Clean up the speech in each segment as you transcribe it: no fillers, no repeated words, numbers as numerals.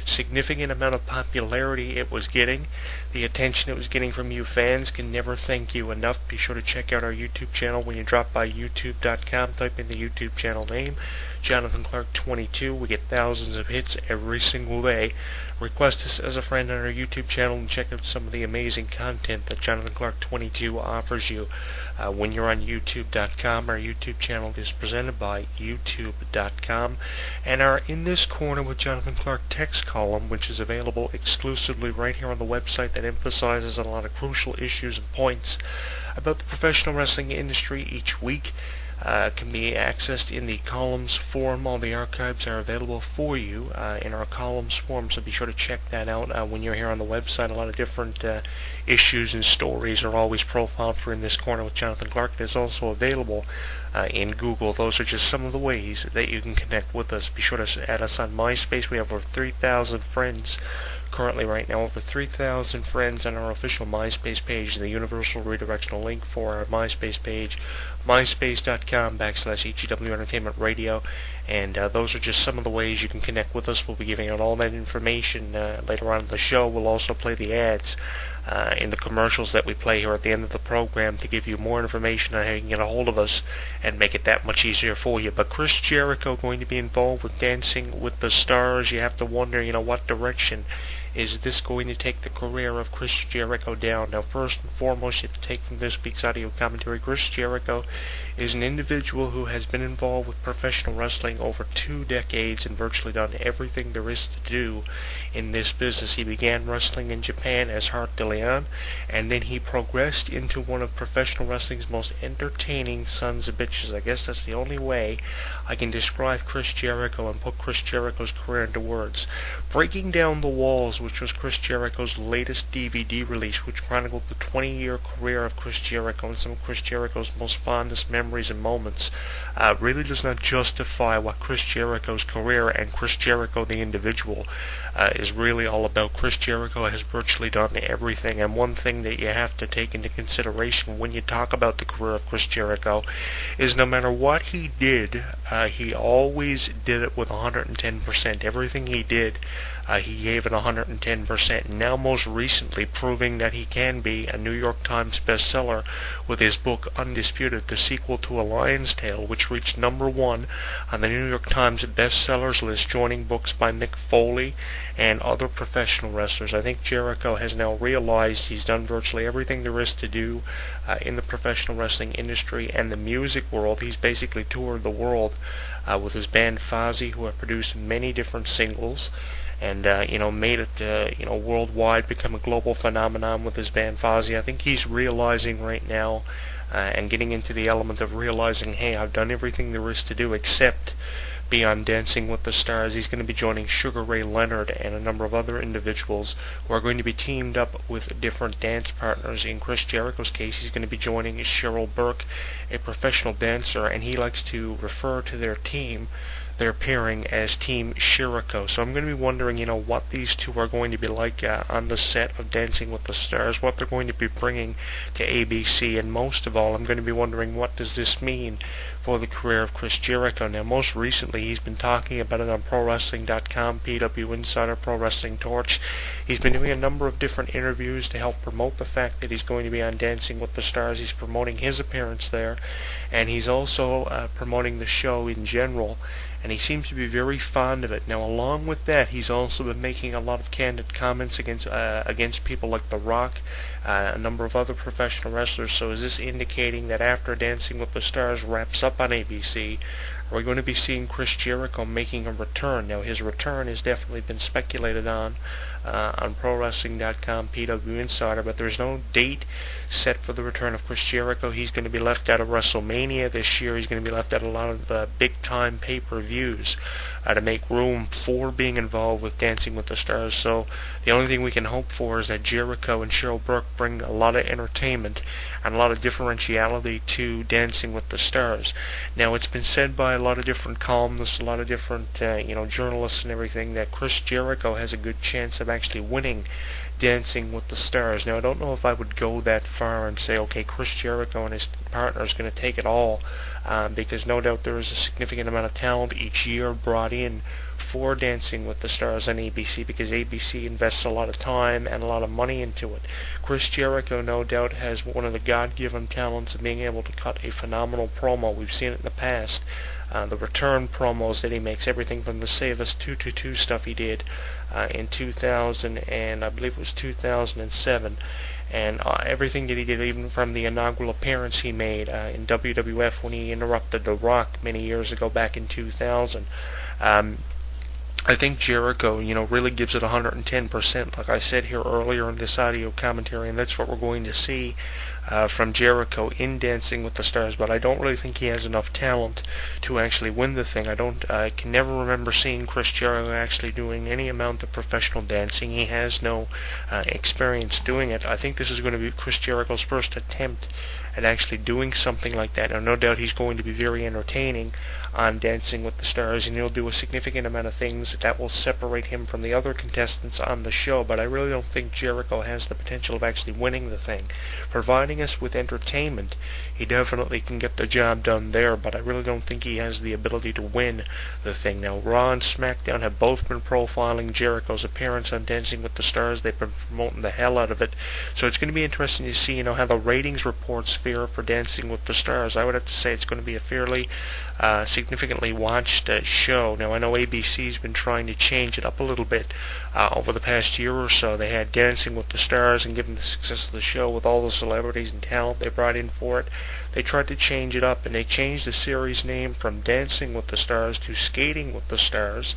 significant amount of popularity it was getting. The attention it was getting from you fans can never thank you enough. Be sure to check out our YouTube channel when you drop by youtube.com. Type in the YouTube channel name, Jonathan Clarke 22. We get thousands of hits every single day. Request us as a friend on our YouTube channel and check out some of the amazing content that Jonathan Clarke 22 offers you. When you're on youtube.com, our YouTube channel is presented by youtube.com, and our In This Corner with Jonathan Clarke text column, which is available exclusively right here on the website, that emphasizes a lot of crucial issues and points about the professional wrestling industry each week. Can be accessed in the columns form. All the archives are available for you in our columns form, so be sure to check that out when you're here on the website. A lot of different issues and stories are always profiled for In This Corner with Jonathan Clarke. It is also available in Google. Those are just some of the ways that you can connect with us. Be sure to add us on MySpace. We have over 3,000 friends currently right now, over 3,000 friends on our official MySpace page, the universal redirectional link for our MySpace page, myspace.com/EGW Entertainment Radio, and those are just some of the ways you can connect with us. We'll be giving out all that information later on in the show. We'll also play the ads in the commercials that we play here at the end of the program to give you more information on how you can get a hold of us and make it that much easier for you. But Chris Jericho going to be involved with Dancing with the Stars. You have to wonder, what direction is this going to take the career of Chris Jericho down? Now, first and foremost, you have to take from this week's audio commentary, Chris Jericho is an individual who has been involved with professional wrestling over 2 decades and virtually done everything there is to do in this business. He began wrestling in Japan as Hart de Leon, and then he progressed into one of professional wrestling's most entertaining sons of bitches. I guess that's the only way I can describe Chris Jericho and put Chris Jericho's career into words. Breaking Down the Walls, which was Chris Jericho's latest DVD release, which chronicled the 20-year career of Chris Jericho and some of Chris Jericho's most fondest memories and moments, really does not justify what Chris Jericho's career and Chris Jericho the individual is really all about. Chris Jericho has virtually done everything, and one thing that you have to take into consideration when you talk about the career of Chris Jericho is no matter what he did, he always did it with 110%. Everything he did, he gave it 110%. Now most recently proving that he can be a New York Times bestseller with his book Undisputed, the sequel to A Lion's Tale, which reached #1 on the New York Times bestsellers list, joining books by Mick Foley and other professional wrestlers. I think Jericho has now realized he's done virtually everything there is to do in the professional wrestling industry and the music world. He's basically toured the world with his band Fozzy, who have produced many different singles and made it worldwide, become a global phenomenon with his band Fozzy. I think he's realizing right now and getting into the element of realizing, hey, I've done everything there is to do except be on Dancing with the Stars. He's going to be joining Sugar Ray Leonard and a number of other individuals who are going to be teamed up with different dance partners. In Chris Jericho's case, he's going to be joining Cheryl Burke, a professional dancer, and he likes to refer to their team, their pairing, as Team Jericho. So I'm going to be wondering, what these two are going to be like on the set of Dancing with the Stars, what they're going to be bringing to ABC, and most of all, I'm going to be wondering, what does this mean for the career of Chris Jericho? Now, most recently, he's been talking about it on ProWrestling.com, PW Insider, Pro Wrestling Torch. He's been doing a number of different interviews to help promote the fact that he's going to be on Dancing with the Stars. He's promoting his appearance there, and he's also promoting the show in general, and he seems to be very fond of it. Now, along with that, he's also been making a lot of candid comments against people like The Rock, a number of other professional wrestlers. So is this indicating that after Dancing with the Stars wraps up on ABC, are we going to be seeing Chris Jericho making a return? Now, his return has definitely been speculated on ProWrestling.com, PW Insider, but there's no date set for the return of Chris Jericho. He's going to be left out of WrestleMania this year. He's going to be left out of a lot of big-time pay-per-views to make room for being involved with Dancing with the Stars. So the only thing we can hope for is that Jericho and Cheryl Burke bring a lot of entertainment and a lot of differentiality to Dancing with the Stars. Now, it's been said by a lot of different columnists, a lot of different journalists and everything, that Chris Jericho has a good chance of actually winning Dancing with the Stars. Now, I don't know if I would go that far and say, okay, Chris Jericho and his partner is going to take it all, because no doubt there is a significant amount of talent each year brought in for Dancing with the Stars on ABC, because ABC invests a lot of time and a lot of money into it. Chris Jericho, no doubt, has one of the God-given talents of being able to cut a phenomenal promo. We've seen it in the past. The return promos that he makes, everything from the Save Us 222 stuff he did in 2000 and I believe it was 2007, and everything that he did, even from the inaugural appearance he made in WWF when he interrupted The Rock many years ago back in 2000. I think Jericho, really gives it 110%, like I said here earlier in this audio commentary, and that's what we're going to see from Jericho in Dancing with the Stars. But I don't really think he has enough talent to actually win the thing. I can never remember seeing Chris Jericho actually doing any amount of professional dancing. He has no experience doing it. I think this is going to be Chris Jericho's first attempt at actually doing something like that. Now, no doubt he's going to be very entertaining on Dancing with the Stars, and he'll do a significant amount of things that will separate him from the other contestants on the show, but I really don't think Jericho has the potential of actually winning the thing. Providing us with entertainment, he definitely can get the job done there, but I really don't think he has the ability to win the thing. Now, Raw and SmackDown have both been profiling Jericho's appearance on Dancing with the Stars. They've been promoting the hell out of it, so it's going to be interesting to see, how the ratings reports fare for Dancing with the Stars. I would have to say it's going to be a fairly significantly watched show. Now, I know ABC's been trying to change it up a little bit over the past year or so. They had Dancing with the Stars, and given the success of the show with all the celebrities and talent they brought in for it, they tried to change it up, and they changed the series name from Dancing with the Stars to Skating with the Stars.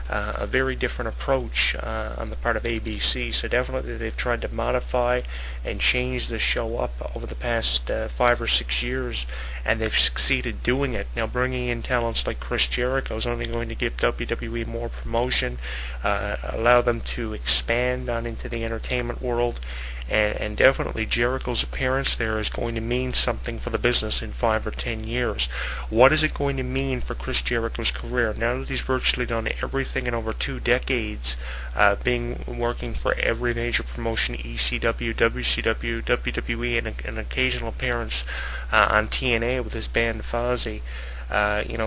A very different approach on the part of ABC, so definitely they've tried to modify and change the show up over the past 5 or 6 years, and they've succeeded doing it. Now, bringing in talents like Chris Jericho is only going to give WWE more promotion, allow them to expand on into the entertainment world, and definitely Jericho's appearance there is going to mean something for the business in 5 or 10 years. What is it going to mean for Chris Jericho's career? Now that he's virtually done everything in over 2 decades, working for every major promotion, ECW, WCW, WWE, and an occasional appearance on TNA with his band Fozzy,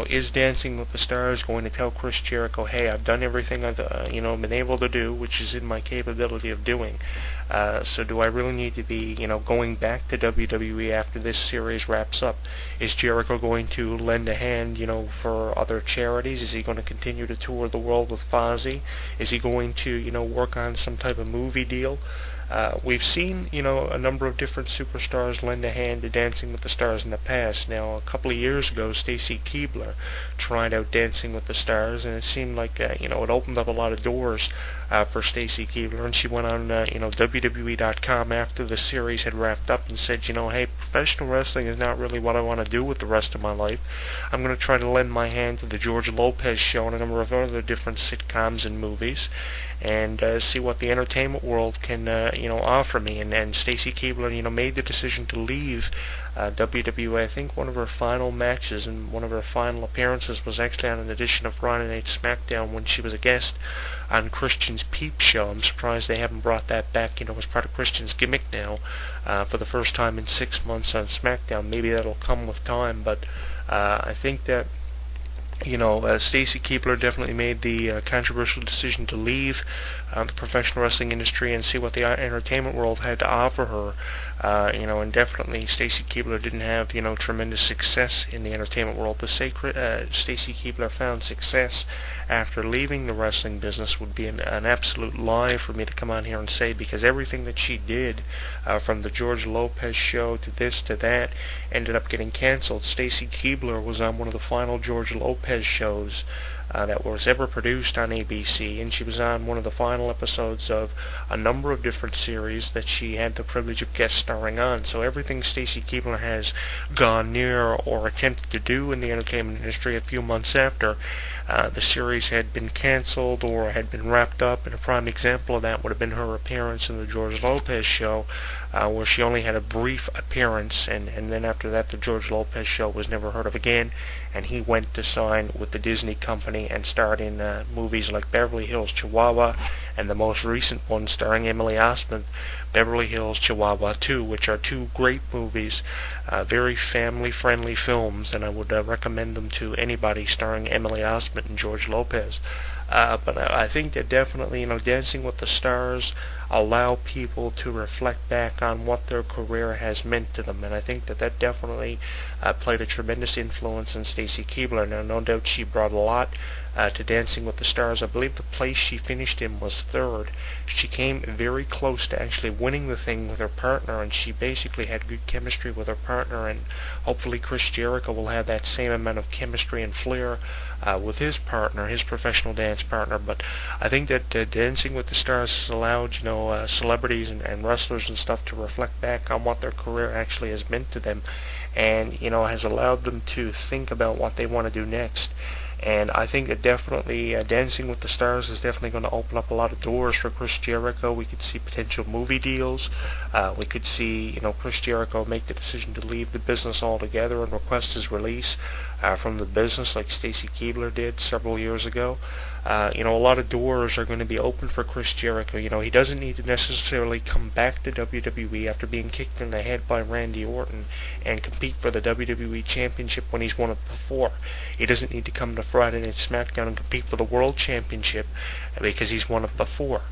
is Dancing with the Stars going to tell Chris Jericho, hey, I've done everything I've, been able to do, which is in my capability of doing. So do I really need to be, going back to WWE after this series wraps up? Is Jericho going to lend a hand, for other charities? Is he going to continue to tour the world with Fozzy? Is he going to, work on some type of movie deal? We've seen, a number of different superstars lend a hand to Dancing with the Stars in the past. Now, a couple of years ago, Stacy Keibler tried out Dancing with the Stars, and it seemed like, it opened up a lot of doors for Stacy Keibler, and she went on, WWE.com after the series had wrapped up and said, hey, professional wrestling is not really what I want to do with the rest of my life. I'm going to try to lend my hand to the George Lopez show and a number of other different sitcoms and movies, and see what the entertainment world can, offer me. And Stacy Keibler, made the decision to leave WWE. I think one of her final matches and one of her final appearances was actually on an edition of Friday Night SmackDown when she was a guest on Christian's Peep Show. I'm surprised they haven't brought that back, as part of Christian's gimmick now for the first time in 6 months on SmackDown. Maybe that'll come with time, but I think that Stacy Keibler definitely made the controversial decision to leave the professional wrestling industry and see what the entertainment world had to offer her. And definitely Stacy Keibler didn't have, tremendous success in the entertainment world. To say Stacy Keibler found success after leaving the wrestling business would be an absolute lie for me to come on here and say, because everything that she did, from the George Lopez show to this to that, ended up getting canceled. Stacy Keibler was on one of the final George Lopez shows that was ever produced on ABC, and she was on one of the final episodes of a number of different series that she had the privilege of guest starring on. So everything Stacy Keibler has gone near or attempted to do in the entertainment industry a few months after the series had been canceled or had been wrapped up, and a prime example of that would have been her appearance in the George Lopez show, where she only had a brief appearance, and then after that the George Lopez show was never heard of again, and he went to sign with the Disney company and starred in movies like Beverly Hills Chihuahua, and the most recent one starring Emily Osment, Beverly Hills Chihuahua 2, which are 2 great movies, very family-friendly films, and I would recommend them to anybody, starring Emily Osment and George Lopez. But I think that definitely, Dancing with the Stars allow people to reflect back on what their career has meant to them, and I think that that definitely played a tremendous influence on Stacy Keibler. Now, no doubt she brought a lot to Dancing with the Stars. I believe the place she finished in was third. She came very close to actually winning the thing with her partner, and she basically had good chemistry with her partner, and hopefully Chris Jericho will have that same amount of chemistry and flair with his partner, his professional dance partner. But I think that Dancing with the Stars has allowed, celebrities and wrestlers and stuff to reflect back on what their career actually has meant to them, and has allowed them to think about what they want to do next. And I think that definitely Dancing with the Stars is definitely going to open up a lot of doors for Chris Jericho. We could see potential movie deals. We could see, Chris Jericho make the decision to leave the business altogether and request his release from the business, like Stacy Keibler did several years ago. A lot of doors are going to be open for Chris Jericho. He doesn't need to necessarily come back to WWE after being kicked in the head by Randy Orton and compete for the WWE Championship when he's won it before. He doesn't need to come to Friday Night SmackDown and compete for the World Championship because he's won it before.